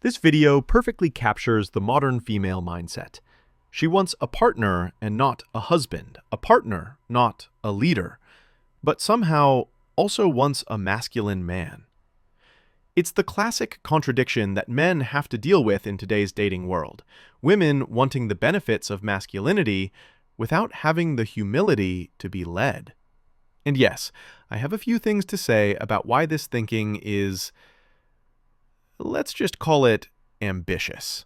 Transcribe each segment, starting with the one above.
This video perfectly captures the modern female mindset. She wants a partner and not a husband, a partner, not a leader, but somehow also wants a masculine man. It's the classic contradiction that men have to deal with in today's dating world. Women wanting the benefits of masculinity without having the humility to be led. And yes, I have a few things to say about why this thinking is, let's just call it ambitious.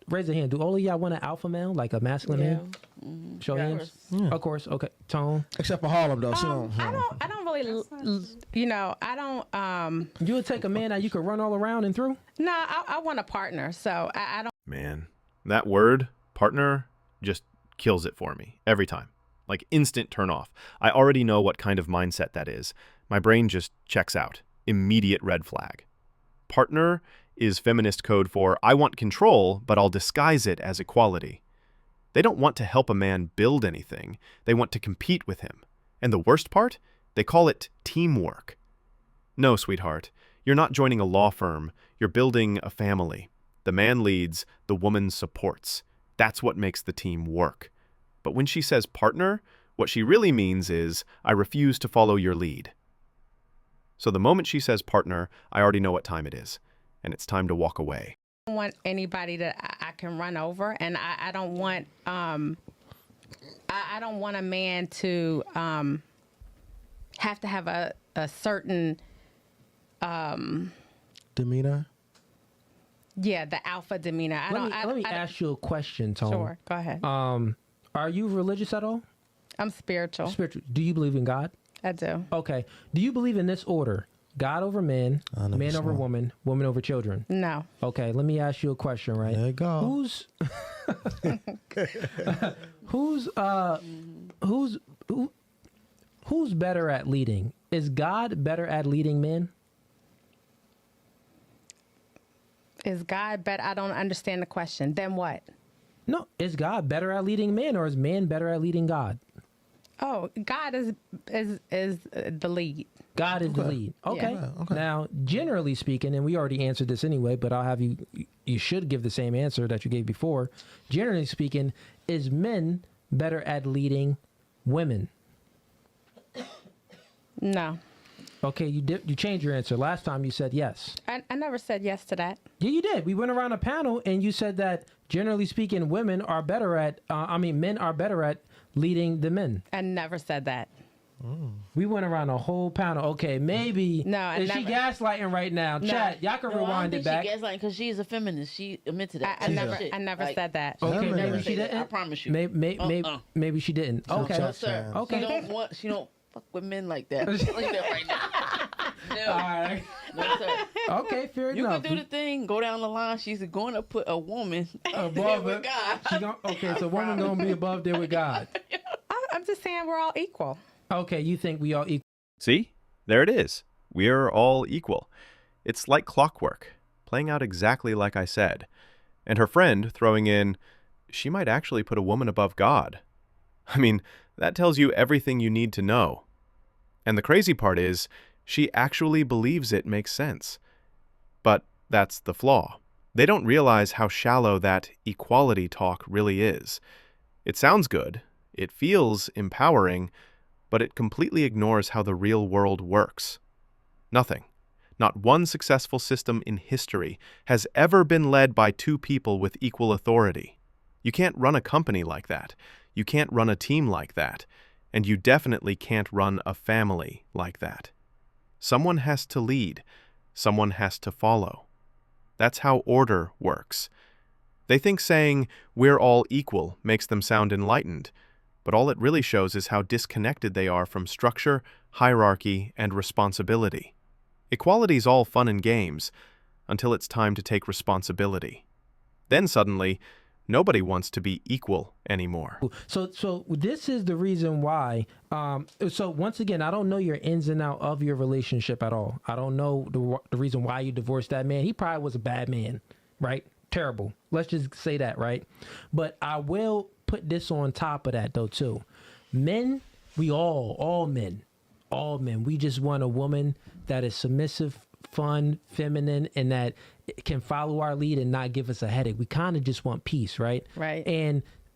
Raise a hand. Do all of y'all want an alpha male, like a masculine man? Mm-hmm. Show hands. Yeah. Of course. Okay. Tone. Except for Harlem, though. I don't really, I don't, You would take a man that you could run all around and through? no, I want a partner. So I don't. Man, that word, partner, just kills it for me every time. Like instant turn off. I already know what kind of mindset that is. My brain just checks out. Immediate red flag. Partner is feminist code for I want control, but I'll disguise it as equality. They don't want to help a man build anything. They want to compete with him. And the worst part? They call it teamwork. No, sweetheart. You're not joining a law firm. You're building a family. The man leads, the woman supports. That's what makes the team work. But when she says partner, what she really means is, I refuse to follow your lead. So the moment she says partner, I already know what time it is. And it's time to walk away. I don't want anybody that I can run over, and I don't want I don't want a man to have to have a certain Demeanor. the alpha demeanor. Let me ask you a question, Tone. Sure, go ahead. Are you religious at all? I'm spiritual. Spiritual. Do you believe in God? I do. Okay. Do you believe in this order? God over man, man over woman, woman over children. No. Okay, let me ask you a question, right? There you go. Who's better at leading? Is God better at leading men? Is God better? I don't understand the question. Then what? No, is God better at leading men, or is man better at leading God? Oh, God is the lead. God is the lead. Okay. Yeah. Okay. Now, generally speaking, and we already answered this anyway, but I'll have you should give the same answer that you gave before. Generally speaking, is men better at leading women? No. Okay, you changed your answer. Last time you said yes. I never said yes to that. Yeah, you did. We went around a panel and you said that generally speaking, men are better at leading the men. I never said that. We went around a whole panel. Okay, maybe. No, I is she never- gaslighting right now? No. Chat, y'all can rewind it back. She gaslighting because she's a feminist. She admitted that. I never said that. Okay, Yeah. maybe she didn't. I promise you. Maybe she didn't. Okay. No, sir. Okay. She don't fuck with men like that. Like that right now. No. All right. No, sir. Okay, fair You enough. can do the thing, go down the line. She's going to put a woman Above with it. God. Okay, so woman gonna be above there with God. I'm just saying we're all equal. Okay, you think we all equal? See? There it is. We're all equal. It's like clockwork, playing out exactly like I said. And her friend throwing in, she might actually put a woman above God. I mean, that tells you everything you need to know. And the crazy part is, she actually believes it makes sense. But that's the flaw. They don't realize how shallow that equality talk really is. It sounds good, it feels empowering, but it completely ignores how the real world works. Nothing, not one successful system in history, has ever been led by two people with equal authority. You can't run a company like that. You can't run a team like that. And you definitely can't run a family like that. Someone has to lead. Someone has to follow. That's how order works. They think saying, we're all equal, makes them sound enlightened, but all it really shows is how disconnected they are from structure, hierarchy, and responsibility. Equality's all fun and games, until it's time to take responsibility. Then suddenly, nobody wants to be equal anymore. So this is the reason why. So once again, I don't know your ins and out of your relationship at all. I don't know the reason why you divorced that man. He probably was a bad man, right? Terrible. Let's just say that, right? But I will put this on top of that though too. Men, we all men, we just want a woman that is submissive, fun, feminine, and that can follow our lead and not give us a headache. We kind of just want peace, right? Right.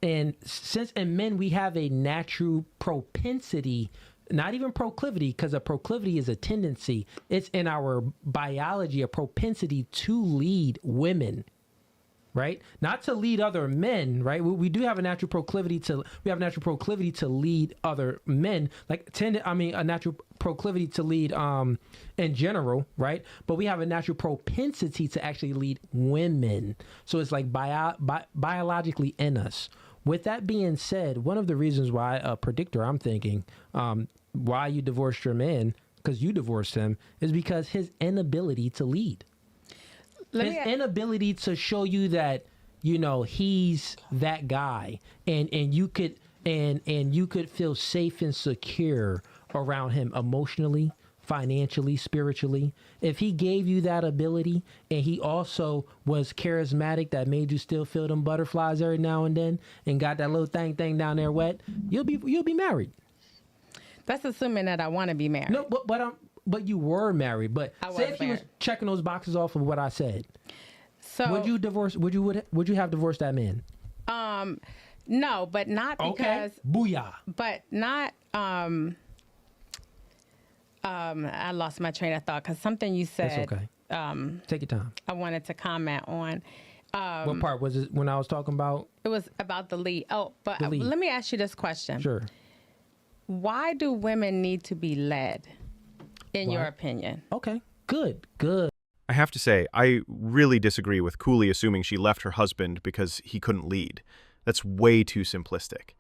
And since in men we have a natural propensity, not even proclivity, because a proclivity is a tendency. It's in our biology, a propensity to lead women, right? Not to lead other men, right? We do have a natural proclivity to lead other men, a natural proclivity to lead in general, right? But we have a natural propensity to actually lead women. So it's like biologically in us. With that being said, one of the reasons why a predictor, I'm thinking, why you divorced your man, because you divorced him, is because his inability to lead. His inability to show you that, he's that guy, and you could feel safe and secure around him emotionally, financially, spiritually. If he gave you that ability and he also was charismatic that made you still feel them butterflies every now and then and got that little thing down there wet, you'll be married. That's assuming that I want to be married. No, but you were married. But say if you was married. checking those boxes off of what I said, So would you divorce? Would you have divorced that man? No, but not because. Okay. Booyah. But not. I lost my train of thought because something you said. That's okay. Take your time. I wanted to comment on. What part was it when I was talking about? It was about the lead. Oh, but The lead. let me ask you this question. Sure. Why do women need to be led, in your opinion? Okay. Good. I have to say, I really disagree with Cooley assuming she left her husband because he couldn't lead. That's way too simplistic.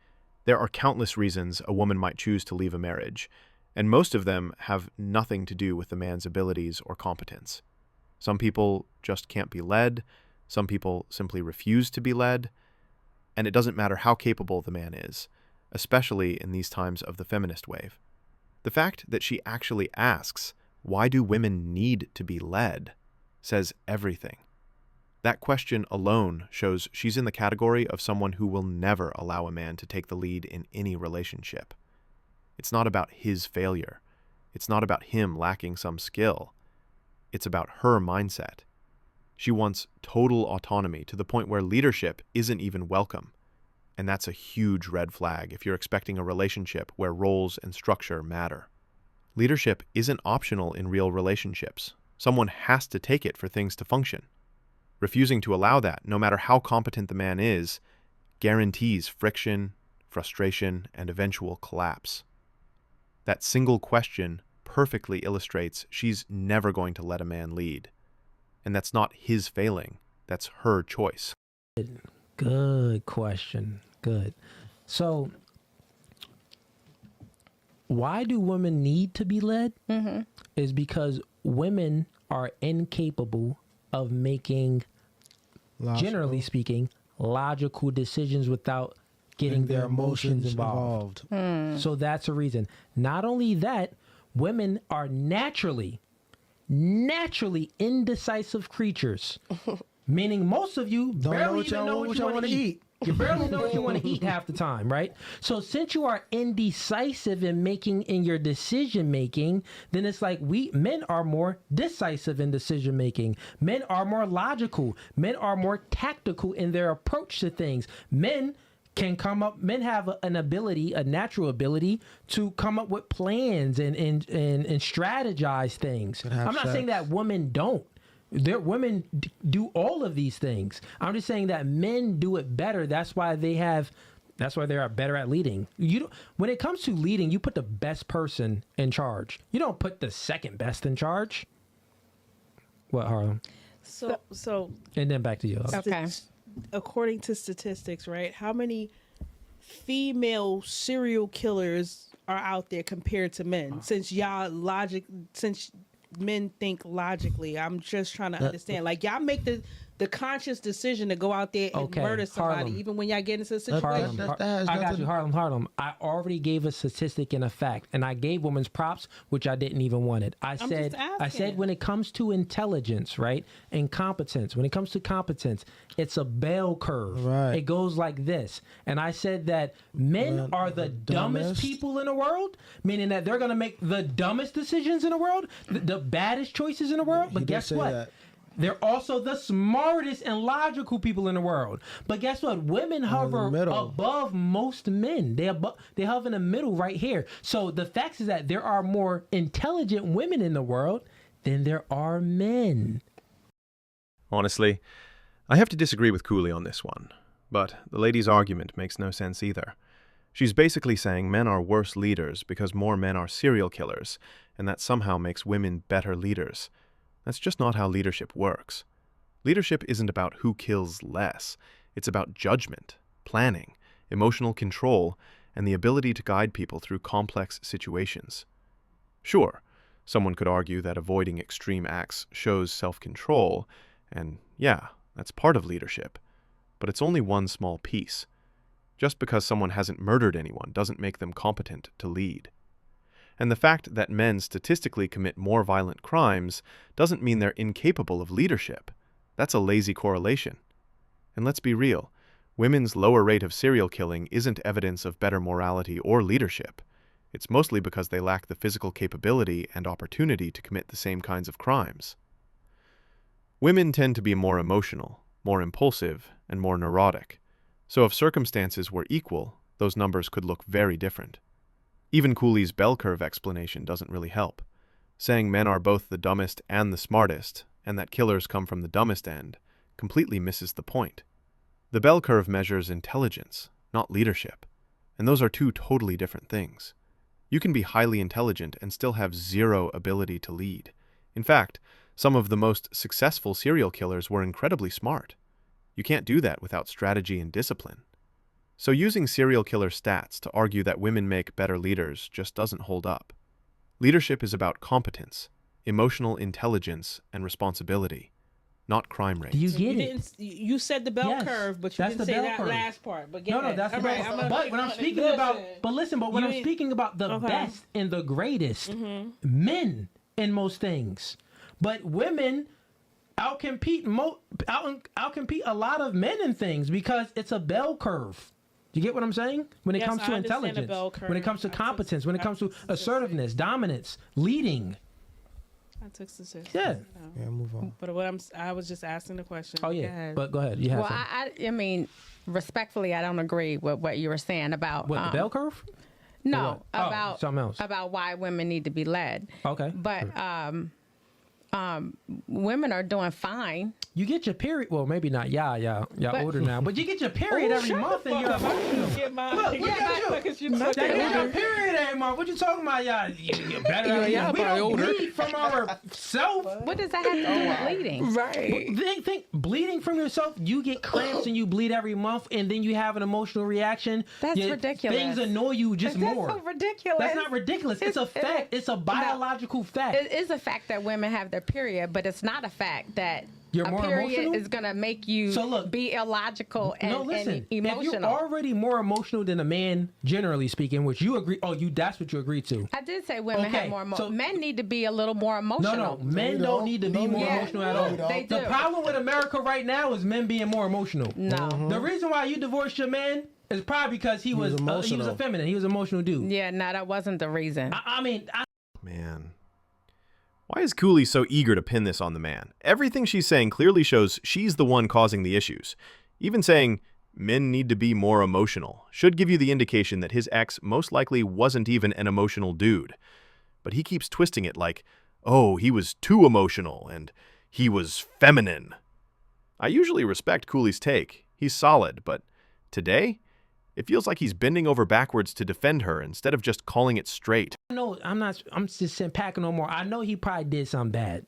There are countless reasons a woman might choose to leave a marriage, and most of them have nothing to do with the man's abilities or competence. Some people just can't be led, some people simply refuse to be led, and it doesn't matter how capable the man is, especially in these times of the feminist wave. The fact that she actually asks, why do women need to be led, says everything. That question alone shows she's in the category of someone who will never allow a man to take the lead in any relationship. It's not about his failure. It's not about him lacking some skill. It's about her mindset. She wants total autonomy to the point where leadership isn't even welcome. And that's a huge red flag if you're expecting a relationship where roles and structure matter. Leadership isn't optional in real relationships. Someone has to take it for things to function. Refusing to allow that, no matter how competent the man is, guarantees friction, frustration, and eventual collapse. That single question perfectly illustrates she's never going to let a man lead. And that's not his failing, that's her choice. Good question. Good. So, why do women need to be led? Mm-hmm. Is because women are incapable of making, generally speaking, logical decisions without getting their emotions involved. So that's a reason. Not only that, women are naturally indecisive creatures. Meaning most of you barely even know what you want to eat. You barely know what you want to eat half the time, right? So since you are indecisive in your decision making, then it's like men are more decisive in decision making. Men are more logical. Men are more tactical in their approach to things. Men have a natural ability to come up with plans and strategize things. I'm not saying that women don't. Women do all of these things. I'm just saying that men do it better. That's why they are better at leading. When it comes to leading, you put the best person in charge. You don't put the second best in charge. What, Harlem? So And then back to you. Okay. According to statistics, right? How many female serial killers are out there compared to men? Since men think logically, I'm just trying to understand. Like, y'all make the conscious decision to go out there and murder somebody, Harlem. even when y'all get into a situation. I got you, Harlem. I already gave a statistic and a fact, and I gave women's props, which I didn't even want it. I said when it comes to intelligence, right, and competence, when it comes to competence, it's a bell curve. Right. It goes like this. And I said that men are the dumbest people in the world, meaning that they're going to make the dumbest decisions in the world, the baddest choices in the world. But guess what? They're also the smartest and logical people in the world. But guess what? Women hover middle. above most men. They hover in the middle right here. So the fact is that there are more intelligent women in the world than there are men. Honestly, I have to disagree with Cooley on this one, but the lady's argument makes no sense either. She's basically saying men are worse leaders because more men are serial killers, and that somehow makes women better leaders. That's just not how leadership works. Leadership isn't about who kills less. It's about judgment, planning, emotional control, and the ability to guide people through complex situations. Sure, someone could argue that avoiding extreme acts shows self-control, and yeah, that's part of leadership. But it's only one small piece. Just because someone hasn't murdered anyone doesn't make them competent to lead. And the fact that men statistically commit more violent crimes doesn't mean they're incapable of leadership. That's a lazy correlation. And let's be real, women's lower rate of serial killing isn't evidence of better morality or leadership. It's mostly because they lack the physical capability and opportunity to commit the same kinds of crimes. Women tend to be more emotional, more impulsive, and more neurotic. So if circumstances were equal, those numbers could look very different. Even Cooley's bell curve explanation doesn't really help. Saying men are both the dumbest and the smartest, and that killers come from the dumbest end, completely misses the point. The bell curve measures intelligence, not leadership, and those are two totally different things. You can be highly intelligent and still have zero ability to lead. In fact, some of the most successful serial killers were incredibly smart. You can't do that without strategy and discipline. So using serial killer stats to argue that women make better leaders just doesn't hold up. Leadership is about competence, emotional intelligence, and responsibility, not crime rates. Do you get it? You said the bell Yes, curve, but you that's didn't the say bell that curve. last part. But get No, it. that's All the right, best. I'm gonna- But when I'm speaking listen. about, when You I'm ain't- speaking about the Okay. best and the greatest, men in most things, but women outcompete outcompete a lot of men in things because it's a bell curve. You get what I'm saying? When it Yes, comes to I understand the intelligence, bell when it curve. comes to I took- competence, when it I comes to took statistics. assertiveness, dominance, leading. I took statistics. Yeah. Yeah, move on. But I was just asking the question. Oh Go yeah, ahead. but go ahead. You have Well, some. I mean, respectfully, I don't agree with what you were saying about What, the bell curve? no, what? Oh, about something else. about why women need to be led. Okay. But women are doing fine. You get your period. Well, maybe not. Y'all older now, but you get your period every month, and you're emotional. Get my, Look at you. Look at you. That get your period every month. What you talking about? Y'all better. y'all We probably don't older. bleed from ourselves. What does that have to do with bleeding? Right. Think bleeding from yourself. You get cramps and you bleed every month, and then you have an emotional reaction. That's ridiculous. Things annoy you just That's more. so ridiculous. That's not ridiculous. It's a fact. It's a biological fact. It is a fact that women have their period, but it's not a fact that You're a more period emotional? is going to make you So look, be illogical and, No, listen. and If you're emotional. already more emotional than a man, generally speaking, which you agree. Oh, that's what you agree to. I did say women Okay, have more so- men need to be a little more emotional. No, men we don't don't. need to be No, we more don't. emotional at Yeah, all. they The do. problem with America right now is men being more emotional. No. The reason why you divorced your man is probably because he was emotional. effeminate. He was an emotional dude. Yeah, no, that wasn't the reason. I mean, Man. Why is Cooley so eager to pin this on the man? Everything she's saying clearly shows she's the one causing the issues. Even saying men need to be more emotional should give you the indication that his ex most likely wasn't even an emotional dude. But he keeps twisting it like, oh, he was too emotional and he was feminine. I usually respect Cooley's take. He's solid, but today, it feels like he's bending over backwards to defend her instead of just calling it straight. no, I'm just saying packing no more. I know he probably did something bad.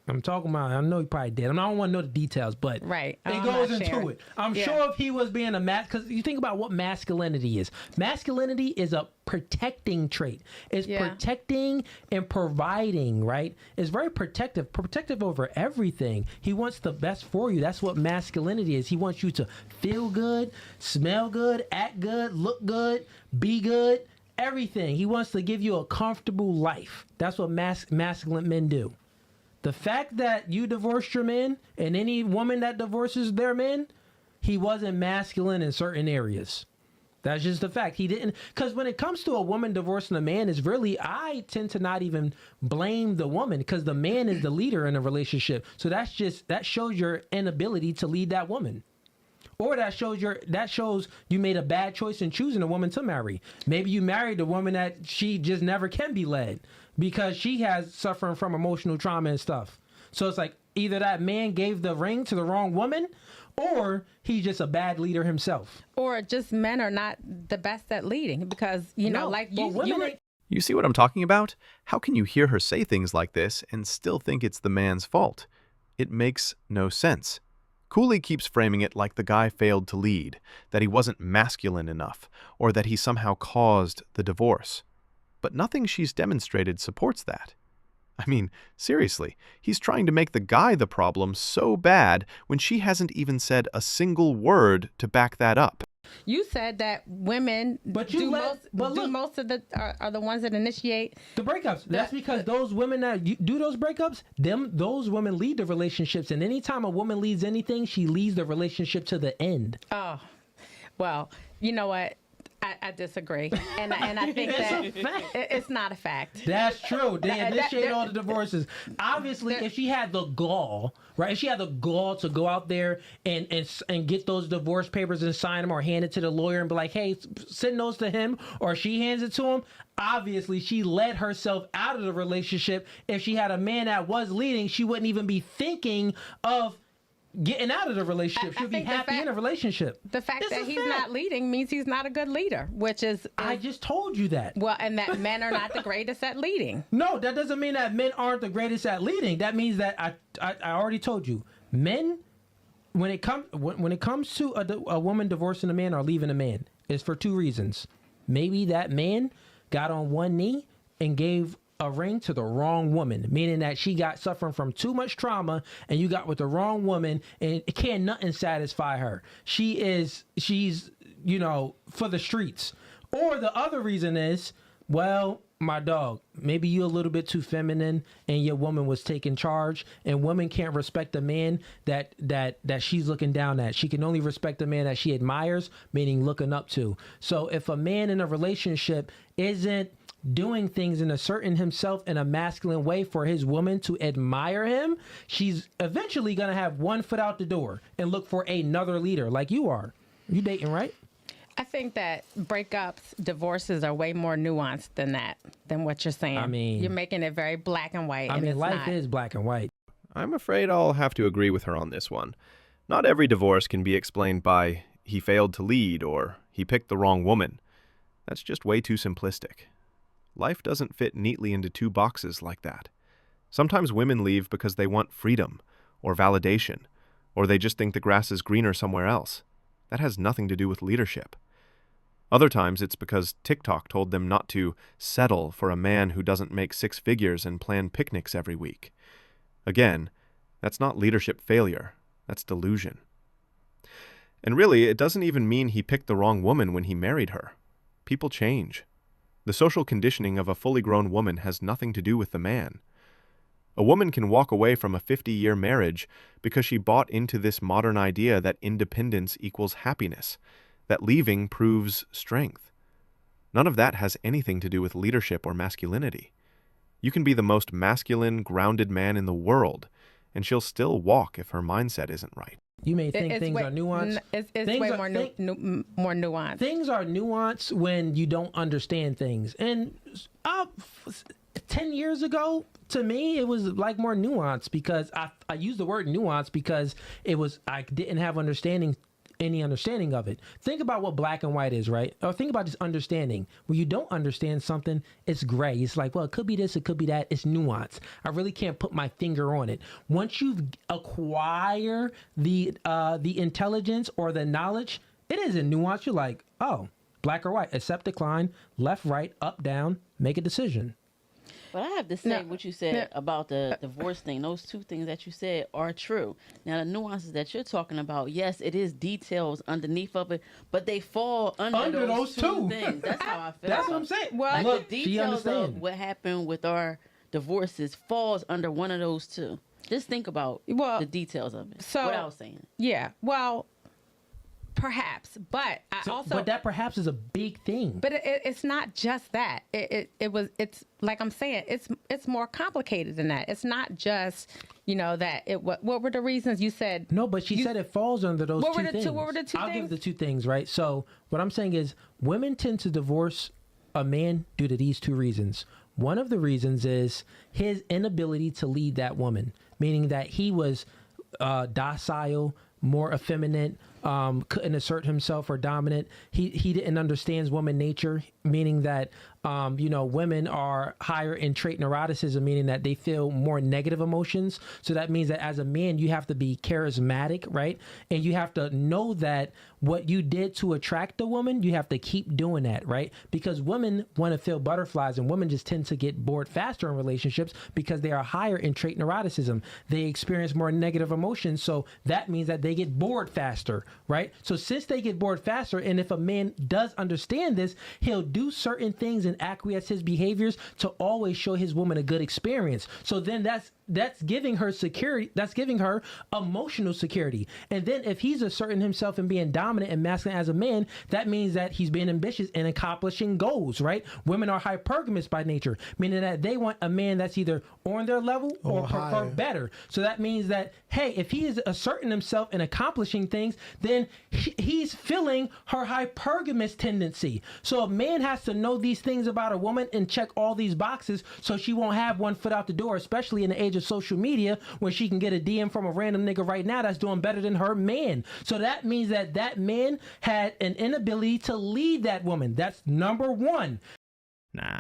I'm talking about, I know he probably did. I don't want to know the details, but Right. it I'm goes not into sharing. it. I'm Yeah. sure if he was being a because you think about what masculinity is. Masculinity is a protecting trait. It's Yeah. protecting and providing, right? It's very protective over everything. He wants the best for you. That's what masculinity is. He wants you to feel good, smell good, act good, look good, be good, everything. He wants to give you a comfortable life. That's what masculine men do. The fact that you divorced your man and any woman that divorces their man, he wasn't masculine in certain areas. That's just the fact. He didn't, because when it comes to a woman divorcing a man, is really, I tend to not even blame the woman, because the man is the leader in a relationship. So that shows your inability to lead that woman. Or that shows you made a bad choice in choosing a woman to marry. Maybe you married a woman that she just never can be led because she has suffering from emotional trauma and stuff. So it's like either that man gave the ring to the wrong woman, or he's just a bad leader himself. Or just men are not the best at leading because, you know, like You see what I'm talking about? How can you hear her say things like this and still think it's the man's fault? It makes no sense. Cooley keeps framing it like the guy failed to lead, that he wasn't masculine enough, or that he somehow caused the divorce. But nothing she's demonstrated supports that. I mean, seriously, he's trying to make the guy the problem so bad when she hasn't even said a single word to back that up. You said that women most of the are the ones that initiate the breakups. That's because those women that do those breakups, those women lead the relationships. And anytime a woman leads anything, she leads the relationship to the end. Oh, well, you know what? I disagree, and I think it's not a fact. That's true. They initiate all the divorces. Obviously, if she had the gall, right? If she had the gall to go out there and get those divorce papers and sign them, or hand it to the lawyer and be like, "Hey, send those to him," or she hands it to him. Obviously, she let herself out of the relationship. If she had a man that was leading, she wouldn't even be thinking of getting out of the relationship. She'll be happy in a relationship. The fact that he's not leading means he's not a good leader, which is... I just told you that. Well, and that men are not the greatest at leading. No, that doesn't mean that men aren't the greatest at leading. That means that I already told you, men, when it comes to a woman divorcing a man or leaving a man, it's for two reasons. Maybe that man got on one knee and gave a ring to the wrong woman, meaning that she got suffering from too much trauma and you got with the wrong woman and it can't nothing satisfy her. She's, you know, for the streets. Or the other reason is, well, my dog, maybe you a little bit too feminine and your woman was taking charge, and women can't respect a man that she's looking down at. She can only respect a man that she admires, meaning looking up to. So if a man in a relationship isn't doing things in a certain himself in a masculine way for his woman to admire him, she's eventually going to have one foot out the door and look for another leader like you are. You dating, right? I think that breakups, divorces are way more nuanced than that, than what you're saying. I mean, you're making it very black and white. I mean, life is black and white. I'm afraid I'll have to agree with her on this one. Not every divorce can be explained by he failed to lead or he picked the wrong woman. That's just way too simplistic. Life doesn't fit neatly into two boxes like that. Sometimes women leave because they want freedom or validation, or they just think the grass is greener somewhere else. That has nothing to do with leadership. Other times it's because TikTok told them not to settle for a man who doesn't make six figures and plan picnics every week. Again, that's not leadership failure, that's delusion. And really, it doesn't even mean he picked the wrong woman when he married her. People change. The social conditioning of a fully grown woman has nothing to do with the man. A woman can walk away from a 50-year marriage because she bought into this modern idea that independence equals happiness, that leaving proves strength. None of that has anything to do with leadership or masculinity. You can be the most masculine, grounded man in the world, and she'll still walk if her mindset isn't right. You may think things are nuanced. It's way more nuanced. Things are nuanced when you don't understand things. And 10 years ago, to me, it was like more nuanced because I use the word nuance because I didn't have any understanding of it. Think about what black and white is, right? Or think about just understanding. When you don't understand something, it's gray. It's like, well, it could be this, it could be that. It's nuance. I really can't put my finger on it. Once you acquire the intelligence or the knowledge, it is a nuance. You're like, oh, black or white, accept, decline, left, right, up, down, make a decision. But I have to say what you said about the divorce thing. Those two things that you said are true. Now, the nuances that you're talking about, yes, it is details underneath of it, but they fall under those two things. That's how I feel. That's what I'm saying. Well, like look, the details of what happened with our divorces falls under one of those two. Just think about the details of it. So, what I was saying. Yeah. Well, Perhaps, but but that perhaps is a big thing. But it's not just that. It's like I'm saying, it's more complicated than that. It's not just, that what were the reasons you said? No, but she said it falls under those two things. What were the two I'll things? give the two things, right? So what I'm saying is women tend to divorce a man due to these two reasons. One of the reasons is his inability to lead that woman, meaning that he was docile, more effeminate, couldn't assert himself or dominant. He didn't understand woman nature, meaning that women are higher in trait neuroticism, meaning that they feel more negative emotions. So that means that as a man, you have to be charismatic, right? And you have to know that what you did to attract a woman, you have to keep doing that, right? Because women want to feel butterflies, and women just tend to get bored faster in relationships because they are higher in trait neuroticism. They experience more negative emotions, so that means that they get bored faster, right? So since they get bored faster, and if a man does understand this, he'll do certain things and acquiesce his behaviors to always show his woman a good experience. So then that's giving her security. That's giving her emotional security. And then if he's asserting himself and being dominant and masculine as a man, that means that he's being ambitious and accomplishing goals, right? Women are hypergamous by nature, meaning that they want a man that's either on their level or prefer better. So that means that, hey, if he is asserting himself and accomplishing things, then he's filling her hypergamous tendency. So a man has to know these things about a woman and check all these boxes so she won't have one foot out the door, especially in the age of social media, where she can get a DM from a random nigga right now that's doing better than her man. So that means that man had an inability to lead that woman. That's number one. Nah.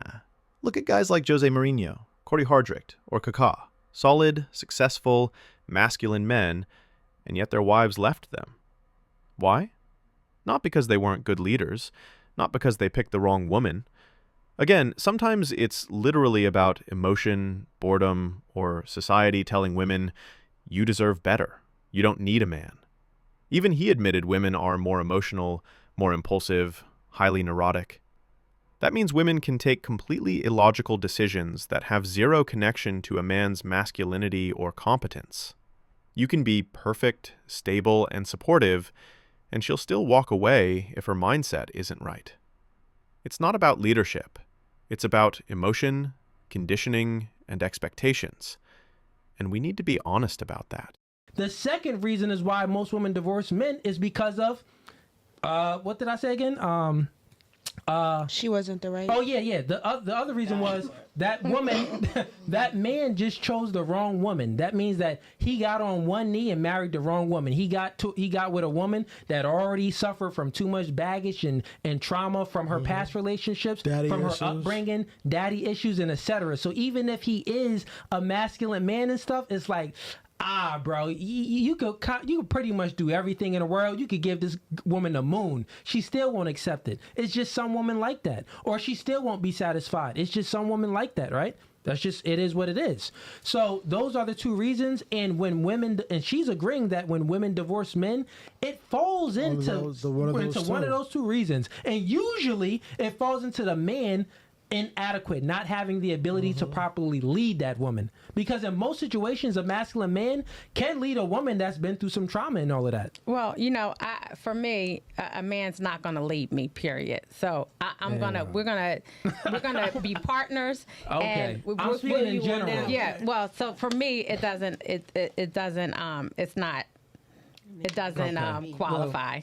Look at guys like Jose Mourinho, Corey Hardrict, or Kaká. Solid, successful, masculine men, and yet their wives left them. Why? Not because they weren't good leaders, not because they picked the wrong woman. Again, sometimes it's literally about emotion, boredom, or society telling women, you deserve better. You don't need a man. Even he admitted women are more emotional, more impulsive, highly neurotic. That means women can take completely illogical decisions that have zero connection to a man's masculinity or competence. You can be perfect, stable, and supportive, and she'll still walk away if her mindset isn't right. It's not about leadership. It's about emotion, conditioning, and expectations. And we need to be honest about that. The second reason is why most women divorce men is because of, what did I say again? She wasn't the right. Oh yeah. The other reason was that woman, that man just chose the wrong woman. That means that he got on one knee and married the wrong woman. He got with a woman that already suffered from too much baggage and trauma from her past relationships, from her upbringing, daddy issues, and etc. So even if he is a masculine man and stuff, it's like, bro, you could pretty much do everything in the world. You could give this woman the moon. She still won't accept it. It's just some women like that. Or she still won't be satisfied. It's just some women like that, right? It is what it is. So those are the two reasons. And when women, and she's agreeing that when women divorce men, it falls into one of those two reasons. And usually it falls into the man inadequate, not having the ability to properly lead that woman. Because in most situations, a masculine man can lead a woman that's been through some trauma and all of that. Well, for me, a man's not going to lead me, period. So we're gonna be partners. Okay. And I'm speaking in general. Yeah. Well, so for me, it doesn't qualify.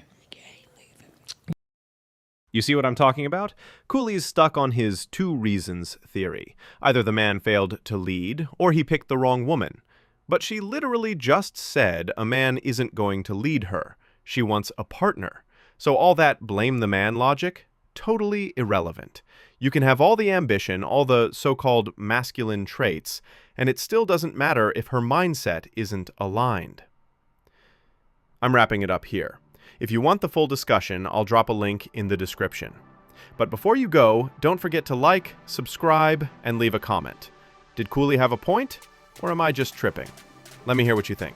You see what I'm talking about? Cooley's stuck on his two reasons theory. Either the man failed to lead, or he picked the wrong woman. But she literally just said a man isn't going to lead her. She wants a partner. So all that blame the man logic, totally irrelevant. You can have all the ambition, all the so-called masculine traits, and it still doesn't matter if her mindset isn't aligned. I'm wrapping it up here. If you want the full discussion, I'll drop a link in the description. But before you go, don't forget to like, subscribe, and leave a comment. Did Cooley have a point, or am I just tripping? Let me hear what you think.